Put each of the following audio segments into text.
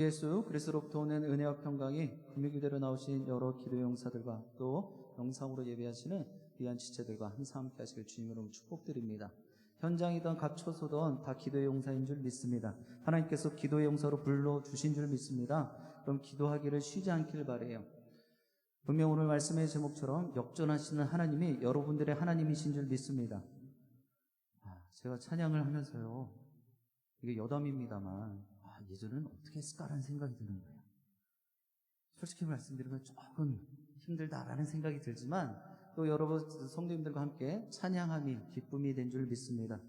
예수 그리스도로부터 오는 은혜와 평강이 금요기대로 나오신 여러 기도 용사들과 또 영상으로 예배하시는 귀한 지체들과 항상 함께 하시길 주님으로 축복드립니다. 현장이든 각 처소든 다 기도의 용사인 줄 믿습니다. 하나님께서 기도의 용사로 불러주신 줄 믿습니다. 그럼 기도하기를 쉬지 않기를 바라요. 분명 오늘 말씀의 제목처럼 역전하시는 하나님이 여러분들의 하나님이신 줄 믿습니다. 제가 찬양을 하면서요, 이게 여담입니다만 예전에는 어떻게 했을까라는 생각이 드는 거예요. 솔직히 말씀드리면 조금 힘들다라는 생각이 들지만 또 여러분 성도님들과 함께 찬양함이 기쁨이 된 줄 믿습니다.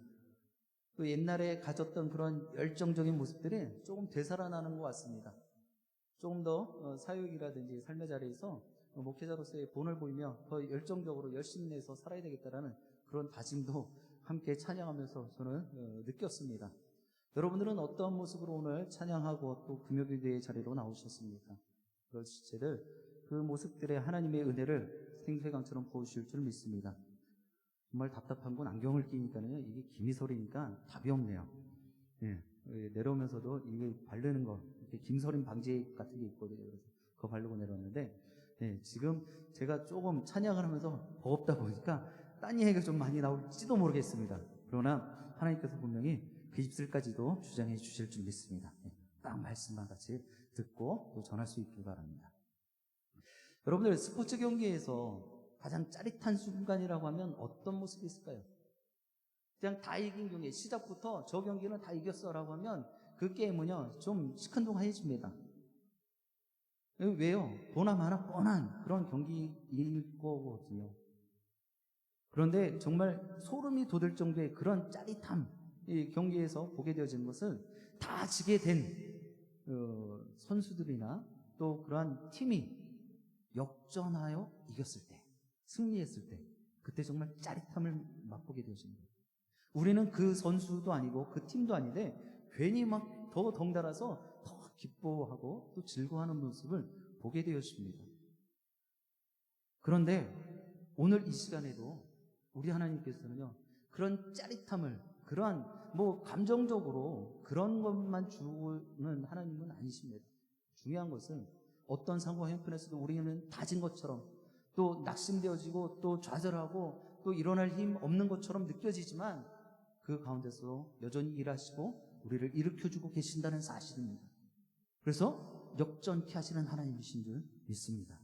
또 옛날에 가졌던 그런 열정적인 모습들이 조금 되살아나는 것 같습니다. 조금 더 사역이라든지 삶의 자리에서 목회자로서의 본을 보이며 더 열정적으로 열심히 내서 살아야 되겠다라는 그런 다짐도 함께 찬양하면서 저는 느꼈습니다. 여러분들은 어떤 모습으로 오늘 찬양하고 또 금요기도의 자리로 나오셨습니까? 그런 지체들, 그 모습들의 하나님의 은혜를 생수강처럼 부으실 줄 믿습니다. 정말 답답한 건 안경을 끼니까요, 이게 김이설이니까 답이 없네요. 내려오면서도 이게 바르는 거, 김서림 방지 같은 게 있거든요. 그래서 그거 바르고 내려왔는데, 지금 제가 조금 찬양을 하면서 버겁다 보니까 딴 얘기가 좀 많이 나올지도 모르겠습니다. 그러나 하나님께서 분명히 그 입술까지도 주장해 주실 줄 믿습니다. 딱 말씀만 같이 듣고 또 전할 수 있길 바랍니다. 여러분들 스포츠 경기에서 가장 짜릿한 순간이라고 하면 어떤 모습이 있을까요? 그냥 다 이긴 경기, 시작부터 저 경기는 다 이겼어라고 하면 그 게임은요 좀 시큰둥해집니다. 왜요? 보나마나 뻔한 그런 경기일 거거든요. 그런데 정말 소름이 돋을 정도의 그런 짜릿함, 이 경기에서 보게 되어지는 것은 다 지게 된 선수들이나 또 그러한 팀이 역전하여 이겼을 때, 승리했을 때, 그때 정말 짜릿함을 맛보게 되어집니다. 우리는 그 선수도 아니고 그 팀도 아닌데 괜히 막 더 덩달아서 더 기뻐하고 또 즐거워하는 모습을 보게 되어집니다. 그런데 오늘 이 시간에도 우리 하나님께서는요, 그런 짜릿함을, 그러한 감정적으로 그런 것만 주는 하나님은 아니십니다. 중요한 것은 어떤 상황 형편에서도 우리는 다진 것처럼 또 낙심되어지고 또 좌절하고 또 일어날 힘 없는 것처럼 느껴지지만 그 가운데서 여전히 일하시고 우리를 일으켜주고 계신다는 사실입니다. 그래서 역전케 하시는 하나님이신 줄 믿습니다.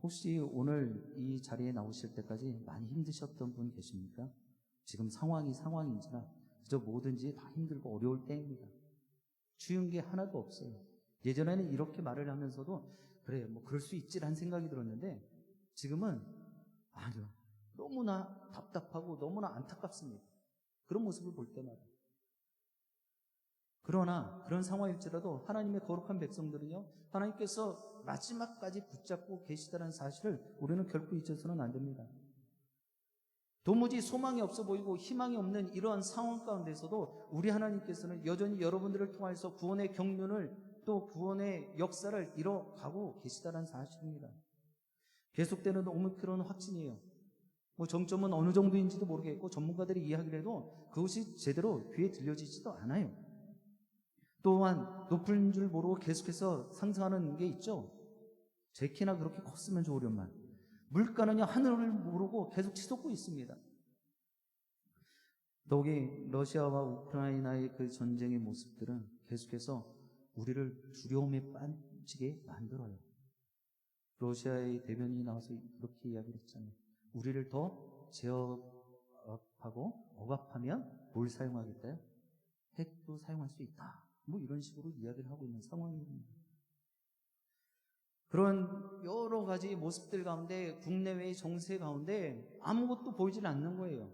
혹시 오늘 이 자리에 나오실 때까지 많이 힘드셨던 분 계십니까? 지금 상황인지라 그저 뭐든지 다 힘들고 어려울 때입니다. 쉬운 게 하나도 없어요. 예전에는 이렇게 말을 하면서도 그래 그럴 수 있지라는 생각이 들었는데 지금은 아니요, 너무나 답답하고 너무나 안타깝습니다. 그런 모습을 볼 때마다. 그러나 그런 상황일지라도 하나님의 거룩한 백성들은요, 하나님께서 마지막까지 붙잡고 계시다는 사실을 우리는 결코 잊어서는 안 됩니다. 도무지 소망이 없어 보이고 희망이 없는 이러한 상황 가운데서도 우리 하나님께서는 여전히 여러분들을 통해서 구원의 경륜을 또 구원의 역사를 이뤄가고 계시다는 사실입니다. 계속되는 오미크론 확진이에요. 정점은 어느 정도인지도 모르겠고 전문가들이 이야기를 해도 그것이 제대로 귀에 들려지지도 않아요. 또한 높은 줄 모르고 계속해서 상승하는 게 있죠. 제 키나 그렇게 컸으면 좋으련만 물가는요 하늘을 모르고 계속 치솟고 있습니다. 더욱이 러시아와 우크라이나의 그 전쟁의 모습들은 계속해서 우리를 두려움에 빠지게 만들어요. 러시아의 대변인이 나와서 그렇게 이야기를 했잖아요. 우리를 더 제압하고 억압하면 뭘 사용하겠다요? 핵도 사용할 수 있다. 이런 식으로 이야기를 하고 있는 상황입니다. 그런 여러 가지 모습들 가운데 국내외의 정세 가운데 아무것도 보이질 않는 거예요.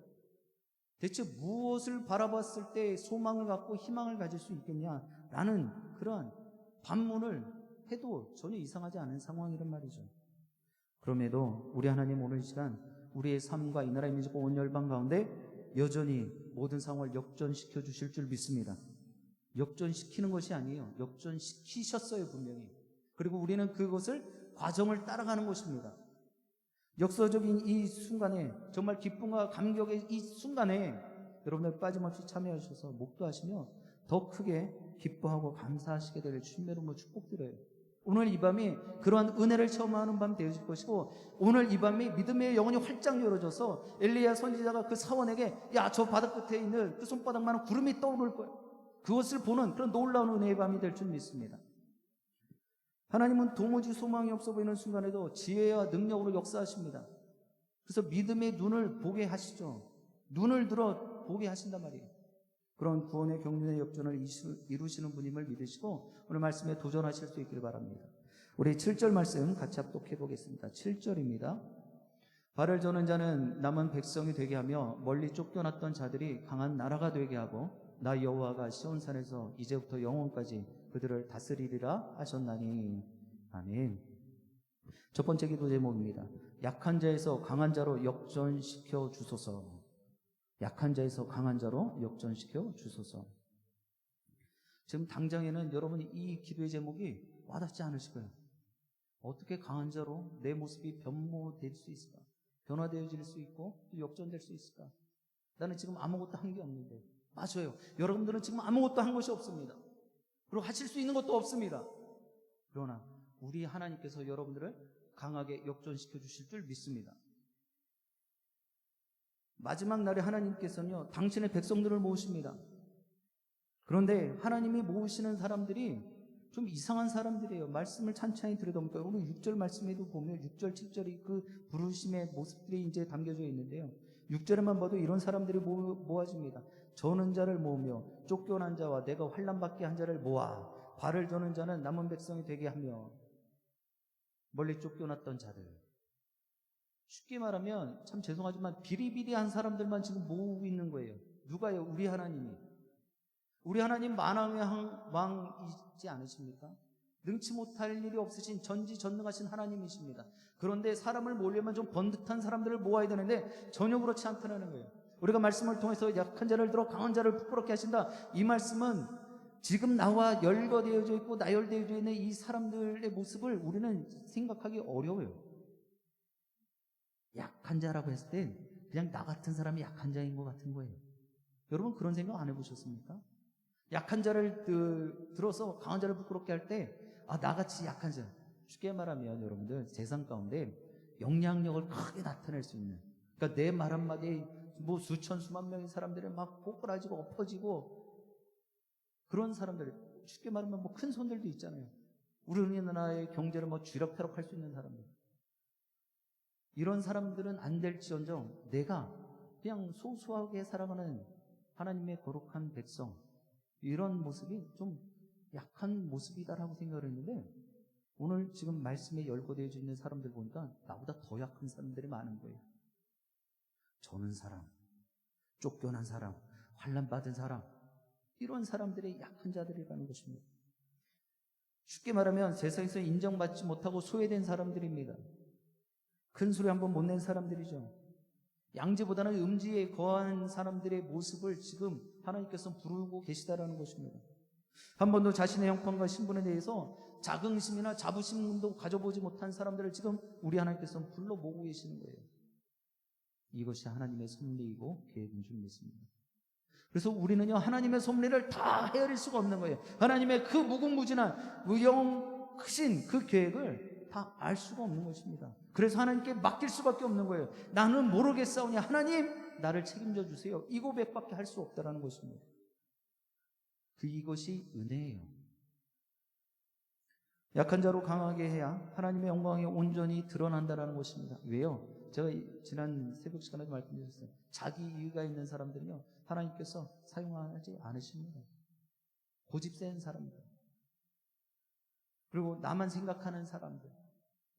대체 무엇을 바라봤을 때 소망을 갖고 희망을 가질 수 있겠냐라는 그러한 반문을 해도 전혀 이상하지 않은 상황이란 말이죠. 그럼에도 우리 하나님 오늘 이 시간 우리의 삶과 이 나라의 민족과 온 열방 가운데 여전히 모든 상황을 역전시켜 주실 줄 믿습니다. 역전시키는 것이 아니에요. 역전시키셨어요, 분명히. 그리고 우리는 그것을 과정을 따라가는 것입니다. 역사적인 이 순간에, 정말 기쁨과 감격의 이 순간에 여러분들 빠짐없이 참여하셔서 목도하시며 더 크게 기뻐하고 감사하시게 될 주님의 이름으로 축복드려요. 오늘 이 밤이 그러한 은혜를 체험하는 밤 되어질 것이고, 오늘 이 밤이 믿음의 영혼이 활짝 열어져서 엘리야 선지자가 그 사원에게 야, 저 바닥 끝에 있는 그 손바닥만한 구름이 떠오를 거야, 그것을 보는 그런 놀라운 은혜의 밤이 될 줄 믿습니다. 하나님은 도무지 소망이 없어 보이는 순간에도 지혜와 능력으로 역사하십니다. 그래서 믿음의 눈을 보게 하시죠. 눈을 들어 보게 하신단 말이에요. 그런 구원의 경륜의 역전을 이루시는 분임을 믿으시고 오늘 말씀에 도전하실 수 있기를 바랍니다. 우리 7절 말씀 같이 합독해 보겠습니다. 7절입니다. 발을 저는 자는 남은 백성이 되게 하며 멀리 쫓겨났던 자들이 강한 나라가 되게 하고 나 여호와가 시온산에서 이제부터 영원까지 그들을 다스리리라 하셨나니. 아멘. 첫 번째 기도 제목입니다. 약한 자에서 강한 자로 역전시켜 주소서. 약한 자에서 강한 자로 역전시켜 주소서. 지금 당장에는 여러분이 이 기도의 제목이 와닿지 않으실 거예요. 어떻게 강한 자로 내 모습이 변모될 수 있을까? 변화되어질 수 있고 또 역전될 수 있을까? 나는 지금 아무것도 한 게 없는데. 맞아요. 여러분들은 지금 아무것도 한 것이 없습니다. 그리고 하실 수 있는 것도 없습니다. 그러나 우리 하나님께서 여러분들을 강하게 역전시켜 주실 줄 믿습니다. 마지막 날에 하나님께서는요, 당신의 백성들을 모으십니다. 그런데 하나님이 모으시는 사람들이 좀 이상한 사람들이에요. 말씀을 찬찬히 들여다보니까 오늘 6절 말씀에도 보면 6절, 7절이 그 부르심의 모습들이 이제 담겨져 있는데요. 6절에만 봐도 이런 사람들이 모아집니다. 저는 자를 모으며 쫓겨난 자와 내가 환난받게 한 자를 모아 발을 저는 자는 남은 백성이 되게 하며 멀리 쫓겨났던 자들. 쉽게 말하면 참 죄송하지만 비리비리한 사람들만 지금 모으고 있는 거예요. 누가요? 우리 하나님이. 우리 하나님 만왕의 왕이지 않으십니까? 능치 못할 일이 없으신 전지전능하신 하나님이십니다. 그런데 사람을 모으려면 좀 번듯한 사람들을 모아야 되는데 전혀 그렇지 않다는 거예요. 우리가 말씀을 통해서 약한 자를 들어 강한 자를 부끄럽게 하신다. 이 말씀은 지금 나와 열거되어져 있고 나열되어져 있는 이 사람들의 모습을 우리는 생각하기 어려워요. 약한 자라고 했을 때 그냥 나 같은 사람이 약한 자인 것 같은 거예요. 여러분 그런 생각 안 해보셨습니까? 약한 자를 들어서 강한 자를 부끄럽게 할 때 나같이 약한 자, 쉽게 말하면 여러분들 세상 가운데 영향력을 크게 나타낼 수 있는, 그러니까 내 말 한마디에 뭐 수천 수만 명의 사람들이 막 꼬꾸라지고 엎어지고 그런 사람들, 쉽게 말하면 뭐 큰 손들도 있잖아요. 우리나라의 경제를 뭐 쥐락펴락할 수 있는 사람들, 이런 사람들은 안 될지언정 내가 그냥 소소하게 살아가는 하나님의 거룩한 백성, 이런 모습이 좀 약한 모습이다라고 생각을 했는데 오늘 지금 말씀에 열거되어 있는 사람들 보니까 나보다 더 약한 사람들이 많은 거예요. 저는 사람, 쫓겨난 사람, 환난받은 사람, 이런 사람들이 약한 자들이라는 것입니다. 쉽게 말하면 세상에서 인정받지 못하고 소외된 사람들입니다. 큰 소리 한번 못 낸 사람들이죠. 양지보다는 음지에 거한 사람들의 모습을 지금 하나님께서 부르고 계시다라는 것입니다. 한 번도 자신의 형편과 신분에 대해서 자긍심이나 자부심도 가져보지 못한 사람들을 지금 우리 하나님께서 불러 모으고 계시는 거예요. 이것이 하나님의 섭리이고 계획인 줄 믿습니다. 그래서 우리는요, 하나님의 섭리를 다 헤아릴 수가 없는 거예요. 하나님의 그 무궁무진한 무형 크신 그 계획을 다 알 수가 없는 것입니다. 그래서 하나님께 맡길 수밖에 없는 거예요. 나는 모르겠사오니 하나님 나를 책임져 주세요. 이 고백밖에 할 수 없다라는 것입니다. 이것이 은혜예요. 약한 자로 강하게 해야 하나님의 영광이 온전히 드러난다라는 것입니다. 왜요? 제가 지난 새벽 시간에도 말씀드렸어요. 자기 이유가 있는 사람들은요, 하나님께서 사용하지 않으십니다. 고집 센 사람들, 그리고 나만 생각하는 사람들,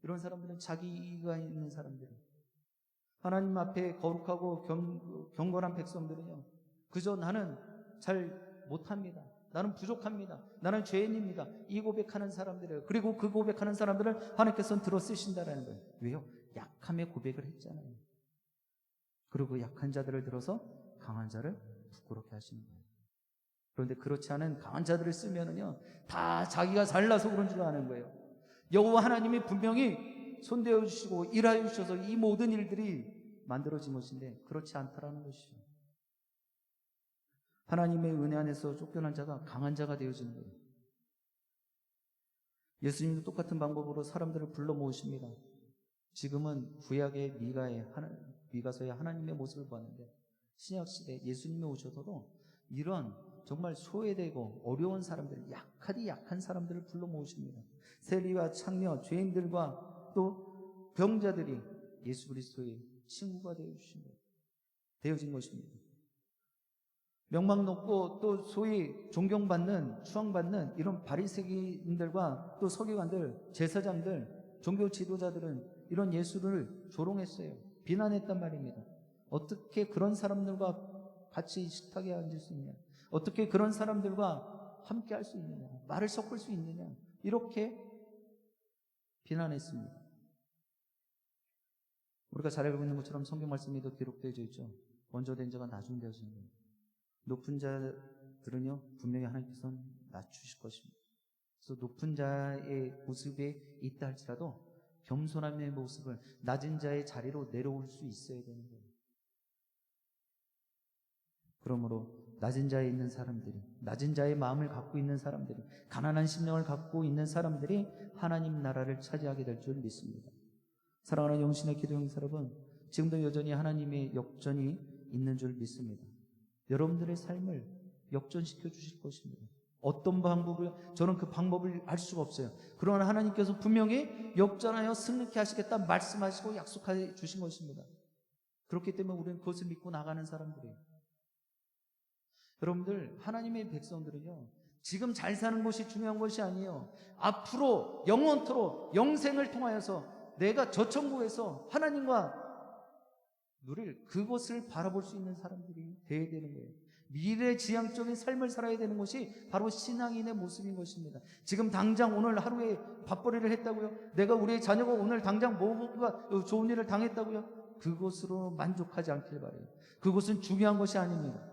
이런 사람들은 자기 이유가 있는 사람들. 하나님 앞에 거룩하고 경건한 백성들은요, 그저 나는 잘 못합니다. 나는 부족합니다. 나는 죄인입니다. 이 고백하는 사람들이에요. 그리고 그 고백하는 사람들을 하나님께서는 들어 쓰신다라는 거예요. 왜요? 약함의 고백을 했잖아요. 그리고 약한 자들을 들어서 강한 자를 부끄럽게 하시는 거예요. 그런데 그렇지 않은 강한 자들을 쓰면은요, 다 자기가 잘나서 그런 줄 아는 거예요. 여호와 하나님이 분명히 손대어 주시고 일하여 주셔서 이 모든 일들이 만들어진 것인데 그렇지 않다라는 것이죠. 하나님의 은혜 안에서 쫓겨난 자가 강한 자가 되어지는 거예요. 예수님도 똑같은 방법으로 사람들을 불러 모으십니다. 지금은 구약의 미가서의 하나님의 모습을 보았는데 신약시대 예수님이 오셔서도 이런 정말 소외되고 어려운 사람들, 약한 사람들을 불러 모으십니다. 세리와 창녀, 죄인들과 또 병자들이 예수 그리스도의 친구가 되어진 것입니다. 명망 높고 또 소위 존경받는, 추앙받는 이런 바리새인들과 또 서기관들, 제사장들, 종교 지도자들은 이런 예수를 조롱했어요. 비난했단 말입니다. 어떻게 그런 사람들과 같이 식탁에 앉을 수 있냐? 어떻게 그런 사람들과 함께 할 수 있느냐? 말을 섞을 수 있느냐? 이렇게 비난했습니다. 우리가 잘 알고 있는 것처럼 성경 말씀에도 기록되어 있죠. 먼저 된 자가 나중 되어지는 거예요. 높은 자들은요, 분명히 하나님께서는 낮추실 것입니다. 그래서 높은 자의 모습에 있다 할지라도 겸손함의 모습을 낮은 자의 자리로 내려올 수 있어야 되는 거예요. 그러므로 낮은 자에 있는 사람들이, 낮은 자의 마음을 갖고 있는 사람들이, 가난한 심령을 갖고 있는 사람들이 하나님 나라를 차지하게 될 줄 믿습니다. 사랑하는 영신의 기도용사 여러분, 지금도 여전히 하나님의 역전이 있는 줄 믿습니다. 여러분들의 삶을 역전시켜 주실 것입니다. 어떤 방법을, 저는 그 방법을 알 수가 없어요. 그러나 하나님께서 분명히 역전하여 승리케 하시겠다 말씀하시고 약속해 주신 것입니다. 그렇기 때문에 우리는 그것을 믿고 나가는 사람들이에요. 여러분들, 하나님의 백성들은요, 지금 잘 사는 것이 중요한 것이 아니에요. 앞으로 영원토록 영생을 통하여서 내가 저 천국에서 하나님과 누릴 그것을 바라볼 수 있는 사람들이 되어야 되는 거예요. 미래지향적인 삶을 살아야 되는 것이 바로 신앙인의 모습인 것입니다. 지금 당장 오늘 하루에 밥벌이를 했다고요? 내가 우리의 자녀가 오늘 당장 뭐가 좋은 일을 당했다고요? 그것으로 만족하지 않길 바라요. 그것은 중요한 것이 아닙니다.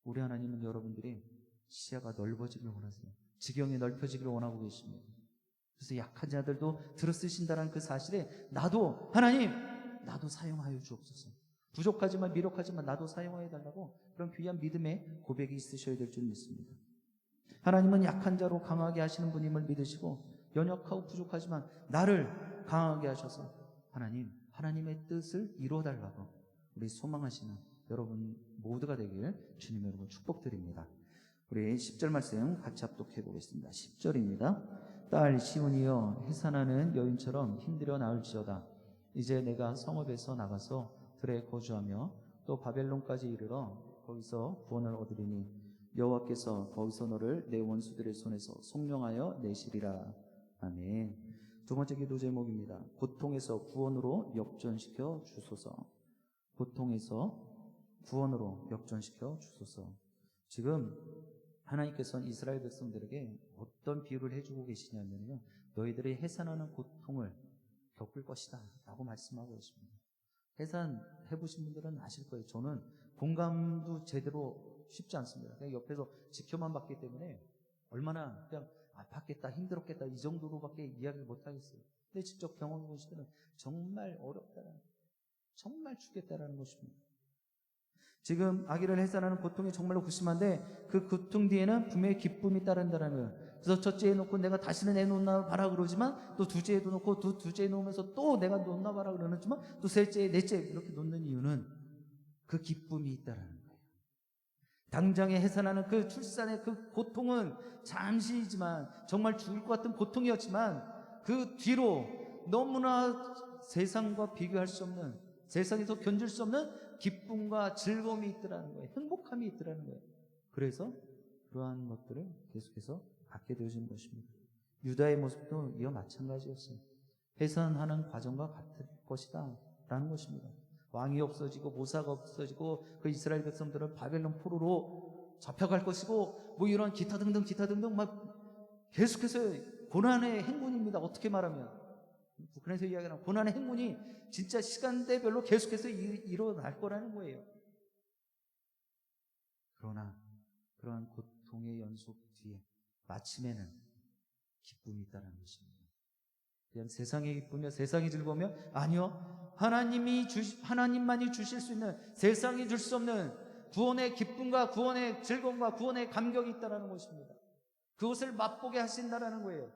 우리 하나님은 여러분들이 시야가 넓어지길 원하세요. 지경이 넓혀지기를 원하고 계십니다. 그래서 약한 자들도 들어쓰신다는 그 사실에 나도 하나님, 나도 사용하여 주옵소서. 부족하지만 미력하지만 나도 사용하여 달라고 그런 귀한 믿음의 고백이 있으셔야 될 줄 믿습니다. 하나님은 약한 자로 강하게 하시는 분임을 믿으시고 연약하고 부족하지만 나를 강하게 하셔서 하나님의 뜻을 이루어달라고 우리 소망하시는 여러분 모두가 되길 주님의 이름으로 축복드립니다. 우리 10절 말씀 같이 합독해 보겠습니다. 10절입니다. 딸 시온이여 해산하는 여인처럼 힘들어 나을지어다. 이제 내가 성읍에서 나가서 들에 거주하며 또 바벨론까지 이르러 거기서 구원을 얻으리니 여호와께서 거기서 너를 내 원수들의 손에서 속량하여 내시리라. 아멘. 두 번째 기도 제목입니다. 고통에서 구원으로 역전시켜 주소서. 고통에서 구원으로 역전시켜 주소서. 지금 하나님께서는 이스라엘 백성들에게 어떤 비유를 해주고 계시냐면요, 너희들이 해산하는 고통을 겪을 것이다 라고 말씀하고 계십니다. 해산 해보신 분들은 아실 거예요. 저는 공감도 제대로 쉽지 않습니다. 그냥 옆에서 지켜만 봤기 때문에 얼마나 그냥 아팠겠다, 힘들었겠다 이 정도로밖에 이야기를 못하겠어요. 근데 직접 경험해 보실 때는 정말 어렵다라는, 정말 죽겠다라는 것입니다. 지금 아기를 해산하는 고통이 정말로 극심한데 그 고통 뒤에는 분명히 기쁨이 따른다는 거예요. 그래서 첫째에 놓고 내가 다시는 애 놓나 봐라 그러지만 또 둘째에도 놓고 둘째에 놓으면서 또 내가 놓나 봐라 그러지만 또 셋째, 넷째 이렇게 놓는 이유는 그 기쁨이 있다라는 거예요. 당장에 해산하는 그 출산의 그 고통은 잠시이지만 정말 죽을 것 같은 고통이었지만 그 뒤로 너무나 세상과 비교할 수 없는, 세상에서 견딜 수 없는 기쁨과 즐거움이 있더라는 거예요. 행복함이 있더라는 거예요. 그래서 그러한 것들을 계속해서 갖게 되어진 것입니다. 유다의 모습도 이와 마찬가지였어요. 해산하는 과정과 같을 것이다 라는 것입니다. 왕이 없어지고 모사가 없어지고 그 이스라엘 백성들은 바벨론 포로로 잡혀갈 것이고 뭐 이런 기타 등등 막 계속해서 고난의 행군입니다. 어떻게 말하면 북한에서 이야기하는 고난의 행군이 진짜 시간대별로 계속해서 일어날 거라는 거예요. 그러나 그러한 고통의 연속 뒤에 마침에는 기쁨이 있다는 것입니다. 그냥 세상의 기쁨이며 세상의 즐거움이며 아니요, 하나님만이 주실 수 있는, 세상이 줄 수 없는 구원의 기쁨과 구원의 즐거움과 구원의 감격이 있다는 것입니다. 그것을 맛보게 하신다는 거예요.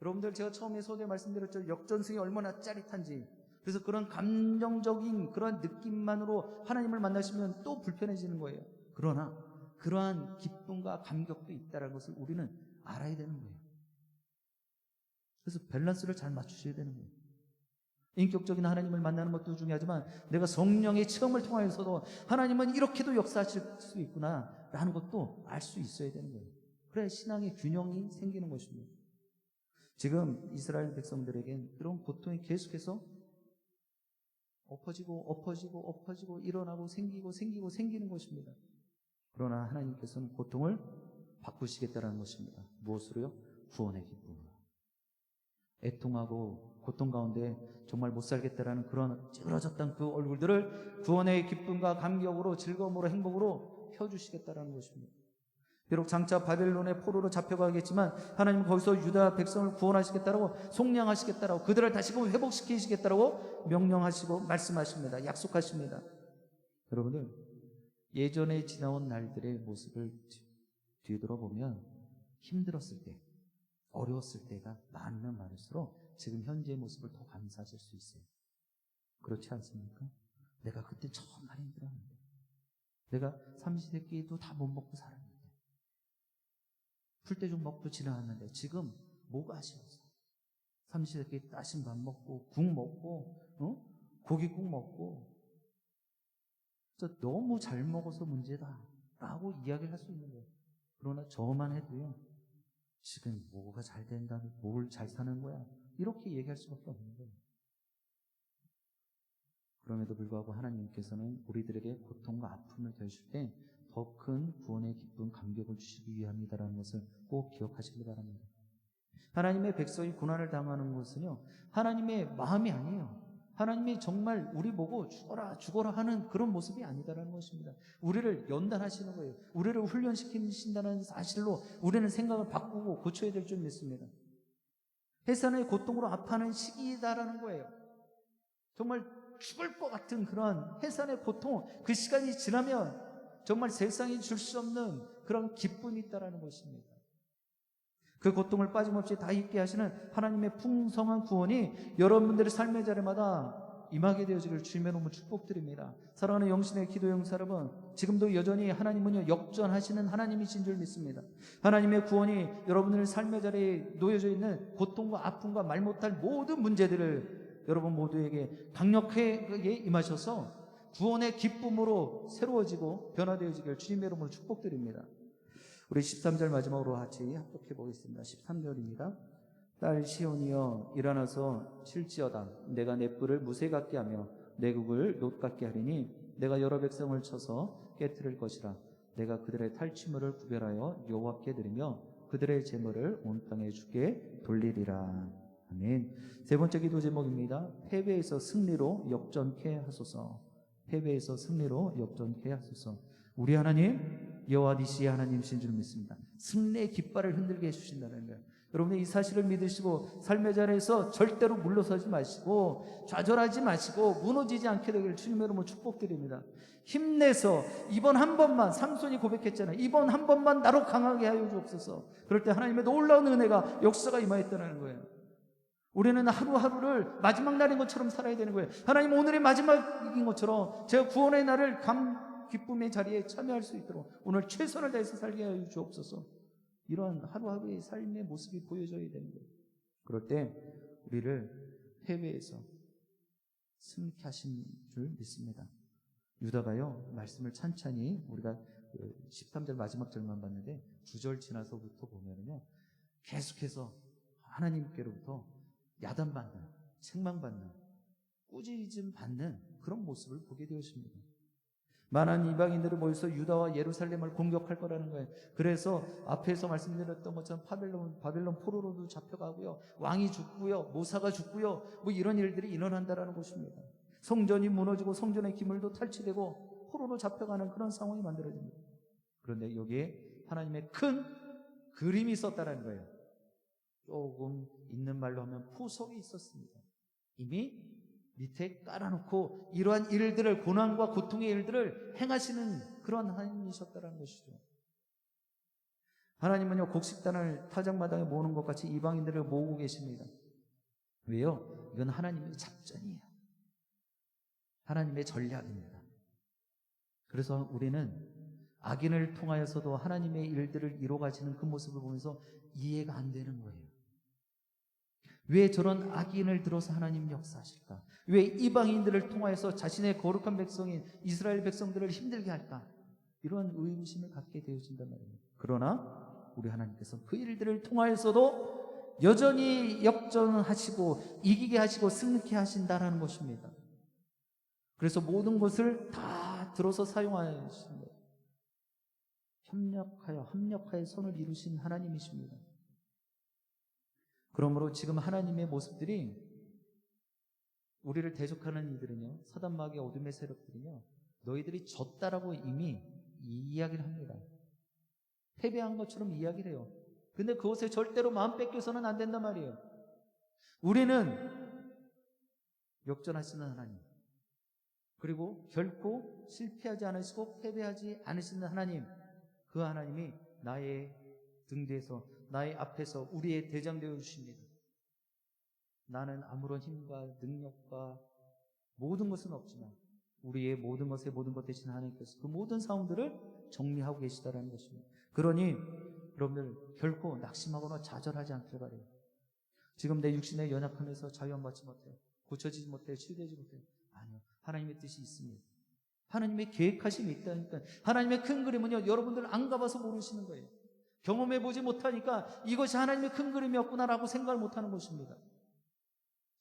여러분들, 제가 처음에 소개 말씀드렸죠. 역전승이 얼마나 짜릿한지. 그래서 그런 감정적인 그런 느낌만으로 하나님을 만나시면 또 불편해지는 거예요. 그러나 그러한 기쁨과 감격도 있다는 것을 우리는 알아야 되는 거예요. 그래서 밸런스를 잘 맞추셔야 되는 거예요. 인격적인 하나님을 만나는 것도 중요하지만 내가 성령의 체험을 통하여서도 하나님은 이렇게도 역사하실 수 있구나 라는 것도 알 수 있어야 되는 거예요. 그래야 신앙의 균형이 생기는 것입니다. 지금 이스라엘 백성들에겐 그런 고통이 계속해서 엎어지고 일어나고 생기는 것입니다. 그러나 하나님께서는 고통을 바꾸시겠다는 것입니다. 무엇으로요? 구원의 기쁨으로. 애통하고 고통 가운데 정말 못 살겠다라는 그런 찌그러졌던 그 얼굴들을 구원의 기쁨과 감격으로 즐거움으로 행복으로 펴주시겠다라는 것입니다. 비록 장차 바벨론의 포로로 잡혀가겠지만 하나님은 거기서 유다 백성을 구원하시겠다라고, 속량하시겠다라고, 그들을 다시금 회복시키시겠다라고 명령하시고 말씀하십니다. 약속하십니다. 여러분들, 예전에 지나온 날들의 모습을 뒤돌아보면 힘들었을 때, 어려웠을 때가 많으면 많을수록 지금 현재의 모습을 더 감사하실 수 있어요. 그렇지 않습니까? 내가 그때 정말 힘들었는데, 내가 삼시세끼도 다 못 먹고 살았는데, 풀떼죽 먹고 지나왔는데 지금 뭐가 아쉬워서 삼시세끼 따신 밥 먹고 국 먹고 고기국 먹고 진짜 너무 잘 먹어서 문제다 라고 이야기를 할 수 있는 거예요. 그러나 저만 해도요, 지금 뭐가 잘 된다, 뭘 잘 사는 거야, 이렇게 얘기할 수밖에 없는 거예요. 그럼에도 불구하고 하나님께서는 우리들에게 고통과 아픔을 더해줄 때 더 큰 구원의 기쁨, 감격을 주시기 위함이다라는 것을 꼭 기억하시기 바랍니다. 하나님의 백성이 고난을 당하는 것은요, 하나님의 마음이 아니에요. 하나님이 정말 우리 보고 죽어라 하는 그런 모습이 아니다라는 것입니다. 우리를 연단하시는 거예요. 우리를 훈련시키신다는 사실로 우리는 생각을 바꾸고 고쳐야 될 줄 믿습니다. 해산의 고통으로 아파하는 시기이다라는 거예요. 정말 죽을 것 같은 그런 해산의 고통, 그 시간이 지나면 정말 세상이 줄 수 없는 그런 기쁨이 있다라는 것입니다. 그 고통을 빠짐없이 다 잊게 하시는 하나님의 풍성한 구원이 여러분들의 삶의 자리마다 임하게 되어지기를 주님의 이름으로 축복드립니다. 사랑하는 영신의 기도 영사 여러분, 지금도 여전히 하나님은요, 역전하시는 하나님이신 줄 믿습니다. 하나님의 구원이 여러분들의 삶의 자리에 놓여져 있는 고통과 아픔과 말 못할 모든 문제들을 여러분 모두에게 강력하게 임하셔서 구원의 기쁨으로 새로워지고 변화되어지기를 주님의 이름으로 축복드립니다. 우리 13절 마지막으로 같이 합독해 보겠습니다. 13절입니다. 딸 시온이여 일어나서 칠지어다. 내가 내 뿔을 무쇠 같게 하며 내 국을 놋 같게 하리니 내가 여러 백성을 쳐서 깨트릴 것이라. 내가 그들의 탈취물을 구별하여 여호와께 드리며 그들의 제물을 온 땅에 주께 돌리리라. 아멘. 세 번째 기도 제목입니다. 패배에서 승리로 역전케 하소서. 패배에서 승리로 역전케 하소서. 우리 하나님 여호와 니시의 하나님이신 줄 믿습니다. 승리의 깃발을 흔들게 해주신다는 거예요. 여러분 이 사실을 믿으시고 삶의 자리에서 절대로 물러서지 마시고 좌절하지 마시고 무너지지 않게 되기를 주님의 이름으로 축복드립니다. 힘내서 이번 한 번만, 삼손이 고백했잖아요. 이번 한 번만 나로 강하게 하여 주옵소서. 그럴 때 하나님의 놀라운 은혜가 역사가 임하였다는 거예요. 우리는 하루하루를 마지막 날인 것처럼 살아야 되는 거예요. 하나님 오늘이 마지막인 것처럼 제가 구원의 날을 기쁨의 자리에 참여할 수 있도록 오늘 최선을 다해서 살게 하여 주옵소서. 이러한 하루하루의 삶의 모습이 보여져야 되는 거예요. 그럴 때 우리를 패배에서 승리케 하신 줄 믿습니다. 유다가요, 말씀을 찬찬히 우리가 13절 마지막 절만 봤는데 9절 지나서부터 보면은요, 계속해서 하나님께로부터 야단받는, 책망받는, 꾸짖음 받는 그런 모습을 보게 되었습니다. 많은 이방인들이 모여서 유다와 예루살렘을 공격할 거라는 거예요. 그래서 앞에서 말씀드렸던 것처럼 바벨론 포로로도 잡혀가고요, 왕이 죽고요, 모사가 죽고요, 뭐 이런 일들이 일어난다라는 것입니다. 성전이 무너지고 성전의 기물도 탈취되고 포로로 잡혀가는 그런 상황이 만들어집니다. 그런데 여기에 하나님의 큰 그림이 있었다는 거예요. 조금 있는 말로 하면 포석이 있었습니다. 이미 밑에 깔아놓고 이러한 일들을, 고난과 고통의 일들을 행하시는 그런 하나님이셨다는 것이죠. 하나님은요, 곡식단을 타작마당에 모으는 것 같이 이방인들을 모으고 계십니다. 왜요? 이건 하나님의 작전이에요. 하나님의 전략입니다. 그래서 우리는 악인을 통하여서도 하나님의 일들을 이루어가시는 그 모습을 보면서 이해가 안 되는 거예요. 왜 저런 악인을 들어서 하나님 역사하실까? 왜 이방인들을 통하여서 자신의 거룩한 백성인 이스라엘 백성들을 힘들게 할까? 이런 의구심을 갖게 되어진단 말이에요. 그러나 우리 하나님께서 그 일들을 통하여서도 여전히 역전하시고 이기게 하시고 승리케 하신다라는 것입니다. 그래서 모든 것을 다 들어서 사용하십니다. 합력하여 선을 이루신 하나님이십니다. 그러므로 지금 하나님의 모습들이 우리를 대적하는 이들은요, 사단 마귀의 어둠의 세력들은요, 너희들이 졌다라고 이미 이야기를 합니다. 패배한 것처럼 이야기를 해요. 근데 그것에 절대로 마음 뺏겨서는 안 된단 말이에요. 우리는 역전하시는 하나님, 그리고 결코 실패하지 않으시고 패배하지 않으시는 하나님, 그 하나님이 나의 등 뒤에서, 나의 앞에서 우리의 대장 되어 주십니다. 나는 아무런 힘과 능력과 모든 것은 없지만 우리의 모든 것의 모든 것 대신 하나님께서 그 모든 상황들을 정리하고 계시다는 것입니다. 그러니 여러분들 결코 낙심하거나 좌절하지 않길 바라요. 지금 내 육신의 연약함에서 자유함받지 못해요. 고쳐지지 못해요. 치유되지 못해요. 아니요. 하나님의 뜻이 있습니다. 하나님의 계획하심이 있다니까. 하나님의 큰 그림은요, 여러분들 안 가봐서 모르시는 거예요. 경험해보지 못하니까 이것이 하나님의 큰 그림이었구나라고 생각을 못하는 것입니다.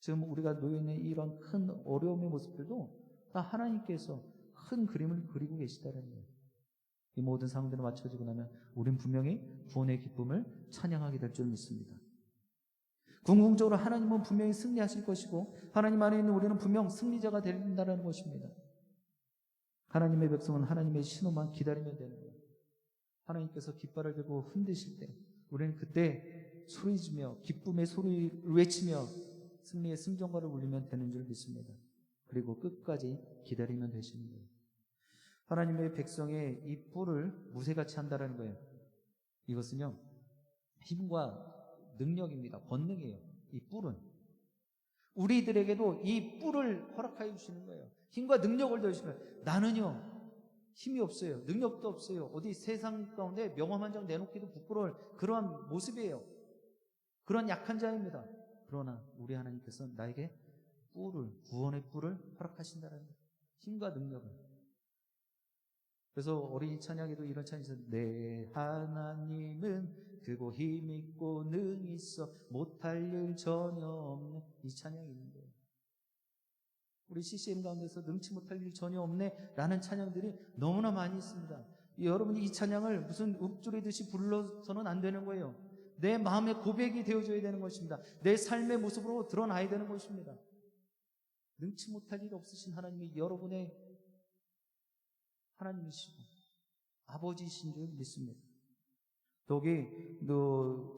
지금 우리가 놓여있는 이런 큰 어려움의 모습들도 다 하나님께서 큰 그림을 그리고 계시다는 거예요. 이 모든 상황들을 맞춰지고 나면 우린 분명히 구원의 기쁨을 찬양하게 될 줄 믿습니다. 궁극적으로 하나님은 분명히 승리하실 것이고 하나님 안에 있는 우리는 분명 승리자가 된다는 것입니다. 하나님의 백성은 하나님의 신호만 기다리면 되는 거예요. 하나님께서 깃발을 들고 흔드실 때 우리는 그때 소리지며 기쁨의 소리를 외치며 승리의 승전가를 울리면 되는 줄 믿습니다. 그리고 끝까지 기다리면 되시는 거예요. 하나님의 백성의 이 뿔을 무쇠같이 한다는 거예요. 이것은요, 힘과 능력입니다. 권능이에요. 이 뿔은 우리들에게도 이 뿔을 허락하여 주시는 거예요. 힘과 능력을 더주시는 거예요. 나는요 힘이 없어요. 능력도 없어요. 어디 세상 가운데 명함 한 장 내놓기도 부끄러울 그러한 모습이에요. 그런 약한 자입니다. 그러나 우리 하나님께서 나에게 뿔을, 구원의 뿔을 허락하신다는 거예요. 힘과 능력을. 그래서 어린이 찬양에도 이런 찬양이 있어요. 내 하나님은 크고 힘있고 능히 있어 못할 일 전혀 없네. 이 찬양이 있는 거예요. 우리 CCM 가운데서 능치 못할 일 전혀 없네 라는 찬양들이 너무나 많이 있습니다. 여러분이 이 찬양을 무슨 읊조리듯이 불러서는 안 되는 거예요. 내 마음의 고백이 되어줘야 되는 것입니다. 내 삶의 모습으로 드러나야 되는 것입니다. 능치 못할 일 없으신 하나님이 여러분의 하나님이시고 아버지이신 줄 믿습니다. 독이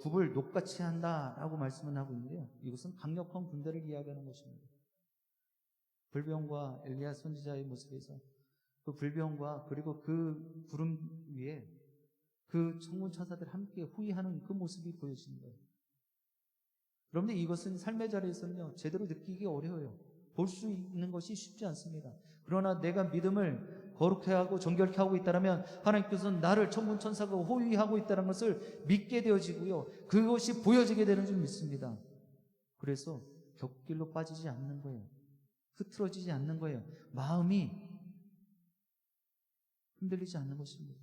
굽을 녹같이 한다라고 말씀을 하고 있는데요. 이것은 강력한 군대를 이야기하는 것입니다. 불병과 엘리야 선지자의 모습에서 그 불병과 그리고 그 구름 위에 그 천군 천사들 함께 후위하는 그 모습이 보여지는 거예요. 여러분들 이것은 삶의 자리에서는요 제대로 느끼기 어려워요. 볼 수 있는 것이 쉽지 않습니다. 그러나 내가 믿음을 거룩해 하고 정결케 하고 있다면 하나님께서는 나를 천군 천사가 호위하고 있다는 것을 믿게 되어지고요. 그것이 보여지게 되는 줄 믿습니다. 그래서 곁길로 빠지지 않는 거예요. 흐트러지지 않는 거예요. 마음이 흔들리지 않는 것입니다.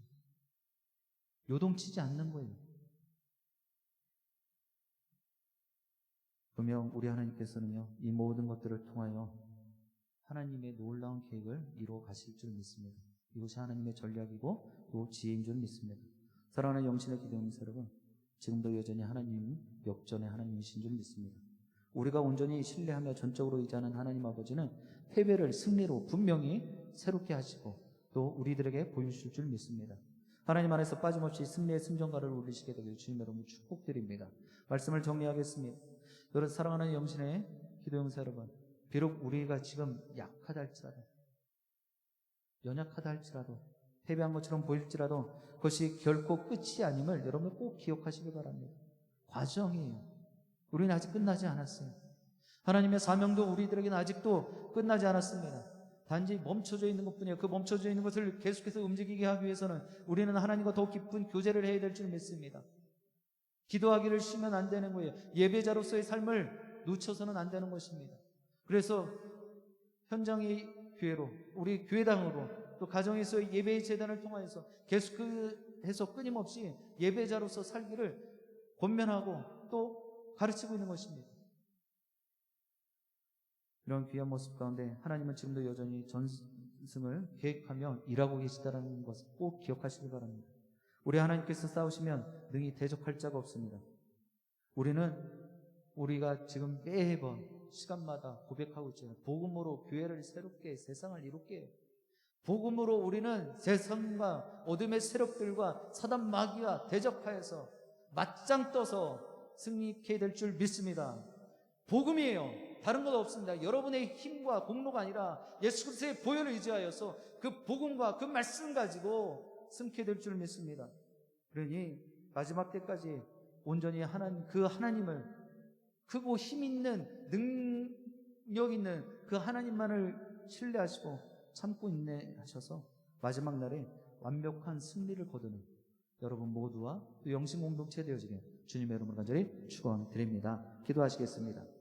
요동치지 않는 거예요. 분명 우리 하나님께서는요 이 모든 것들을 통하여 하나님의 놀라운 계획을 이루어 가실 줄 믿습니다. 이것이 하나님의 전략이고 또 지혜인 줄 믿습니다. 사랑하는 영신의 기도하는 여러분, 지금도 여전히 하나님 역전의 하나님이신 줄 믿습니다. 우리가 온전히 신뢰하며 전적으로 의지하는 하나님 아버지는 패배를 승리로 분명히 새롭게 하시고 또 우리들에게 보여주실 줄 믿습니다. 하나님 안에서 빠짐없이 승리의 승전가를 울리시게 되길 주님 여러분 축복드립니다. 말씀을 정리하겠습니다. 여러분 사랑하는 영신의 기도용사 여러분, 비록 우리가 지금 약하다 할지라도, 연약하다 할지라도, 패배한 것처럼 보일지라도 그것이 결코 끝이 아님을 여러분 꼭 기억하시기 바랍니다. 과정이에요. 우리는 아직 끝나지 않았어요. 하나님의 사명도 우리들에게는 아직도 끝나지 않았습니다. 단지 멈춰져 있는 것뿐이에요. 그 멈춰져 있는 것을 계속해서 움직이게 하기 위해서는 우리는 하나님과 더욱 깊은 교제를 해야 될 줄 믿습니다. 기도하기를 쉬면 안 되는 거예요. 예배자로서의 삶을 놓쳐서는 안 되는 것입니다. 그래서 현장의 교회로, 우리 교회당으로, 또 가정에서 예배의 재단을 통하여서 계속해서 끊임없이 예배자로서 살기를 권면하고 또 가르치고 있는 것입니다. 이런 귀한 모습 가운데 하나님은 지금도 여전히 전승을 계획하며 일하고 계시다는 것을 꼭 기억하시기 바랍니다. 우리 하나님께서 싸우시면 능히 대적할 자가 없습니다. 우리가 지금 매번 시간마다 고백하고 있잖아요. 복음으로 교회를 새롭게, 세상을 이롭게. 복음으로 우리는 세상과 어둠의 세력들과 사단 마귀와 대적하여서 맞짱 떠서 승리케 될 줄 믿습니다. 복음이에요. 다른 것 없습니다. 여러분의 힘과 공로가 아니라 예수 그리스도의 보혈을 의지하여서 그 복음과 그 말씀 가지고 승리케 될 줄 믿습니다. 그러니 마지막 때까지 온전히 그 하나님을, 크고 힘 있는, 능력 있는 그 하나님만을 신뢰하시고 참고 인내하셔서 마지막 날에 완벽한 승리를 거두는 여러분 모두와 또 영신 공동체 되어지길 주님의 이름으로 간절히 축원드립니다. 기도하시겠습니다.